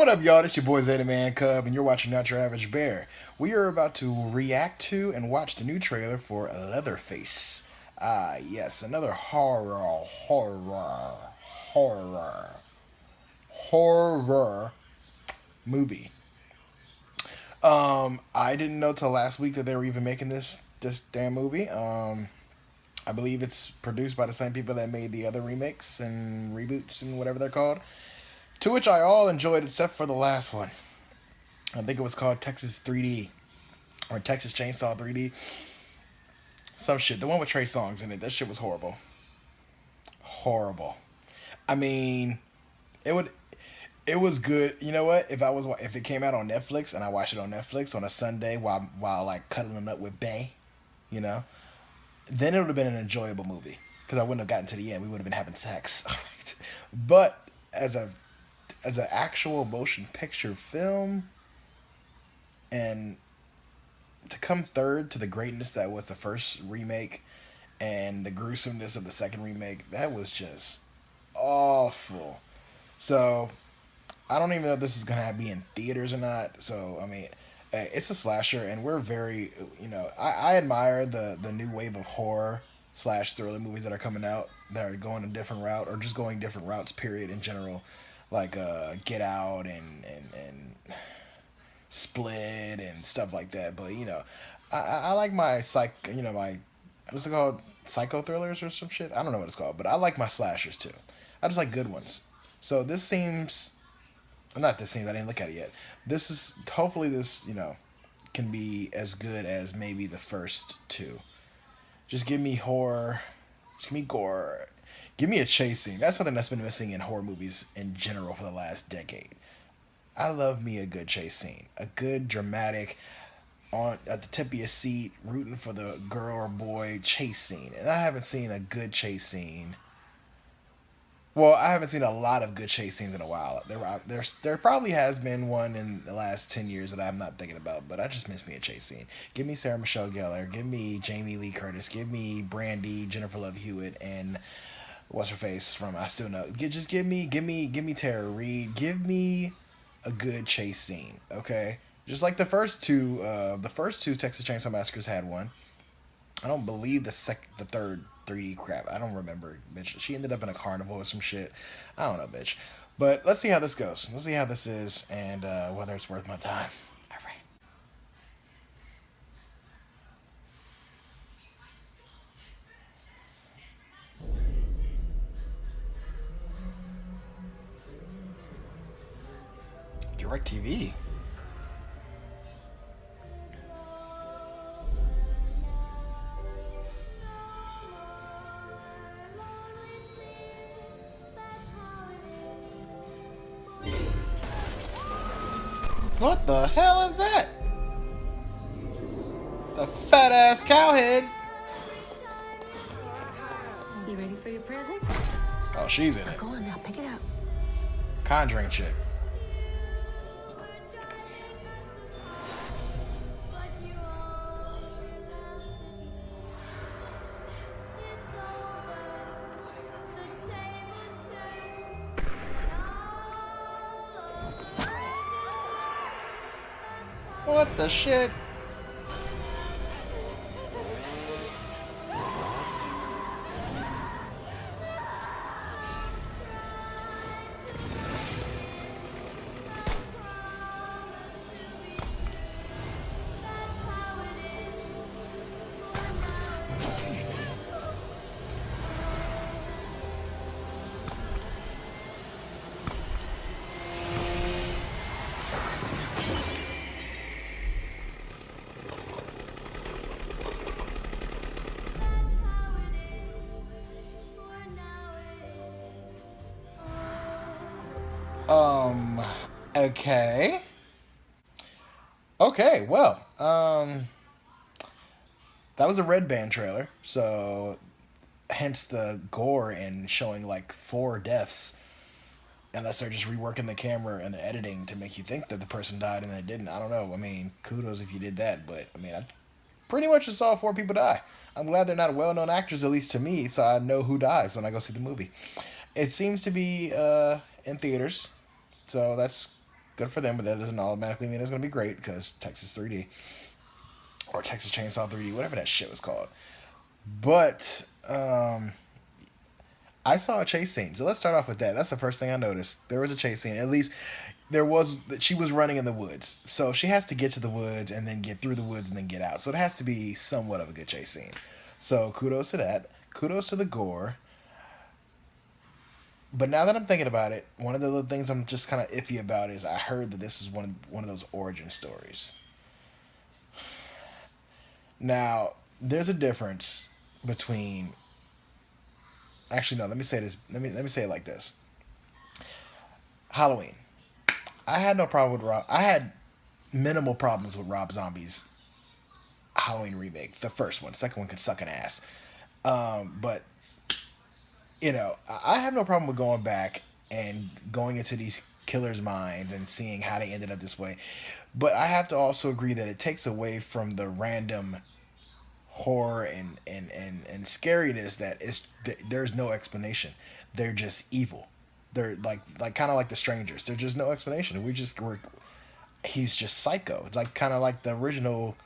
What up, y'all? It's your boy Zeta Man Cub, and you're watching Not Your Average Bear. We are about to react to and watch the new trailer for Leatherface. Ah, yes, another horror movie. I didn't know till last week that they were even making this damn movie. I believe it's produced by the same people that made the other remakes and reboots and whatever they're called. To which I all enjoyed except for the last one. I think it was called Texas 3D or Texas Chainsaw 3D. Some shit. The one with Trey Songz in it. That shit was horrible. Horrible. I mean, it would. It was good. You know what? If it came out on Netflix and I watched it on Netflix on a Sunday while like cuddling up with Bay, you know, then it would have been an enjoyable movie because I wouldn't have gotten to the end. We would have been having sex. All right. But as an actual motion picture film, and to come third to the greatness that was the first remake and the gruesomeness of the second remake, that was just awful. So I don't even know if this is gonna be in theaters or not. So I mean, it's a slasher, and we're very, I admire the new wave of horror slash thriller movies that are coming out that are going a different route or just going different routes. Period in general, like Get Out and Split and stuff like that. But I like my my what's it called, psycho thrillers or some shit. I don't know what it's called, but I like my slashers too. I just like good ones. So this seems not this seems I didn't look at it yet. This is hopefully this can be as good as maybe the first two. Just give me horror, just give me gore, give me a chase scene. That's something that's been missing in horror movies in general for the last decade. I love me a good chase scene, a good dramatic, on at the tip of your seat, rooting for the girl or boy chase scene. And I haven't seen a good chase scene. Well, I haven't seen a lot of good chase scenes in a while. There probably has been one in the last 10 years that I'm not thinking about, but I just miss me a chase scene. Give me Sarah Michelle Gellar, give me Jamie Lee Curtis, give me Brandy, Jennifer Love Hewitt, and what's her face from I Still Know. Just give me Tara Reid. Give me a good chase scene, okay? Just like the first two Texas Chainsaw Massacres had one. I don't believe the third 3D crap. I don't remember, bitch. She ended up in a carnival or some shit. I don't know, bitch. But let's see how this goes. Let's see how this is and whether it's worth my time. All right. DirecTV. What the hell is that? The fat ass cowhead. You ready for your present? Oh, she's in it. Go on now, pick it up. Conjuring chick. What the shit? Um, okay. Okay, well, that was a REDBAND trailer, so hence the gore and showing like four deaths. Unless they're just reworking the camera and the editing to make you think that the person died and they didn't. I don't know. I mean, kudos if you did that, but I mean, I pretty much just saw four people die. I'm glad they're not well-known actors, at least to me, so I know who dies when I go see the movie. It seems to be in theaters, so that's Good for them, but that doesn't automatically mean it's going to be great because Texas 3D or Texas Chainsaw 3D, whatever that shit was called. But I saw a chase scene. So let's start off with that. That's the first thing I noticed. There was a chase scene. At least there was. She was running in the woods. So she has to get to the woods and then get through the woods and then get out. So it has to be somewhat of a good chase scene. So kudos to that. Kudos to the gore. But now that I'm thinking about it, one of the little things I'm just kind of iffy about is I heard that this is one of those origin stories. Now, there's a difference between. Actually, no. Let me say this. Let me say it like this. Halloween. I had no problem with Rob. I had minimal problems with Rob Zombie's Halloween remake. The first one. The second one could suck an ass. But I have no problem with going back and going into these killers' minds and seeing how they ended up this way. But I have to also agree that it takes away from the random horror and scariness there's no explanation. They're just evil. They're like kind of like the strangers. There's just no explanation. He's just psycho. It's like kind of like the original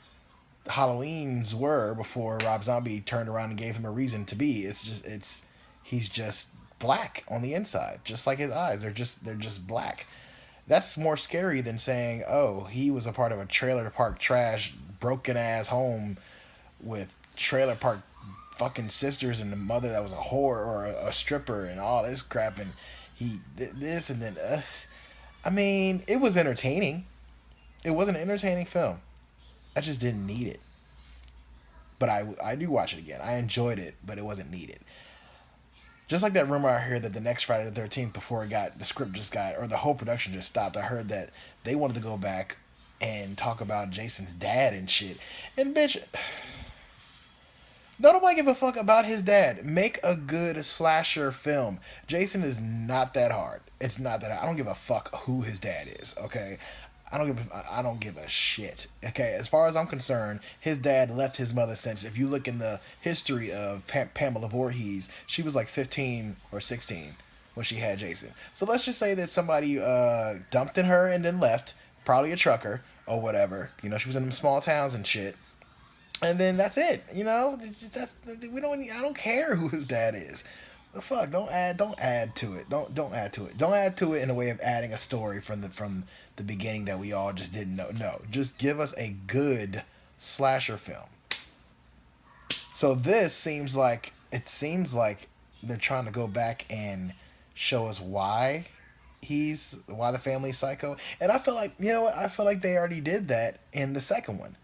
Halloweens were before Rob Zombie turned around and gave him a reason to be. He's just black on the inside, just like his eyes. They're just black. That's more scary than saying, oh, he was a part of a trailer park trash, broken ass home with trailer park fucking sisters and the mother that was a whore or a stripper and all this crap, and this and then I mean, it was entertaining. It was an entertaining film. I just didn't need it. But I do watch it again. I enjoyed it, but it wasn't needed. Just like that rumor I heard that the next Friday the 13th, before the script just got, or the whole production just stopped, I heard that they wanted to go back and talk about Jason's dad and shit. And bitch, don't nobody give a fuck about his dad. Make a good slasher film. Jason is not that hard. It's not that hard. I don't give a fuck who his dad is, okay? I don't give a shit. Okay, as far as I'm concerned, his dad left his mother since, if you look in the history of Pamela Voorhees, she was like 15 or 16 when she had Jason. So let's just say that somebody dumped in her and then left, probably a trucker or whatever. She was in them small towns and shit. And then that's it. I don't care who his dad is. The fuck, don't add to it. Don't add to it. Don't add to it in a way of adding a story from the beginning that we all just didn't know. No, just give us a good slasher film. So this seems like they're trying to go back and show us why the family's psycho. And I feel like, I feel like they already did that in the second one.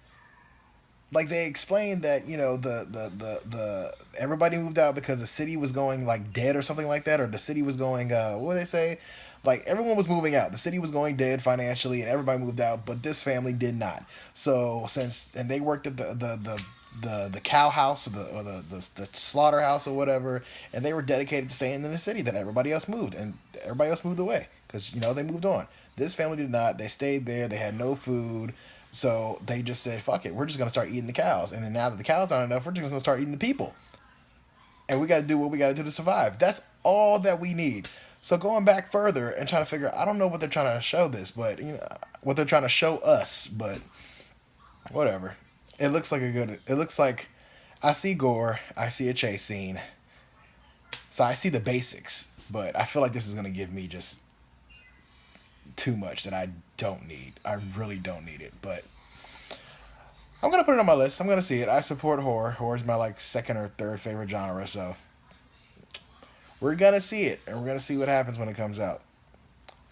Like, they explained that, the everybody moved out because the city was going, like, dead or something like that, or the city was going, what did they say? Like, everyone was moving out. The city was going dead financially, and everybody moved out, but this family did not. So, and they worked at the cow house or the slaughterhouse or whatever, and they were dedicated to staying in the city. Then everybody else moved, and everybody else moved away because, they moved on. This family did not. They stayed there. They had no food. So they just said, fuck it, we're just going to start eating the cows. And then now that the cows aren't enough, we're just going to start eating the people. And we got to do what we got to do to survive. That's all that we need. So going back further and trying to figure out, I don't know what they're trying to show this, but, what they're trying to show us, but whatever. It looks like I see gore, I see a chase scene. So I see the basics, but I feel like this is going to give me just too much that I don't need. I really don't need it, but I'm gonna put it on my list. I'm gonna see it. I support horror. Horror is my second or third favorite genre, so we're gonna see it, and we're gonna see what happens when it comes out.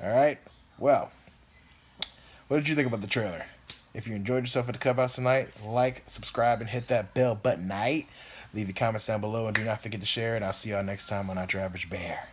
All right. Well, what did you think about the trailer? If you enjoyed yourself at the clubhouse tonight, like, subscribe, and hit that bell button. Leave your comments down below, and do not forget to share. And I'll see y'all next time on Not Your Average Bear.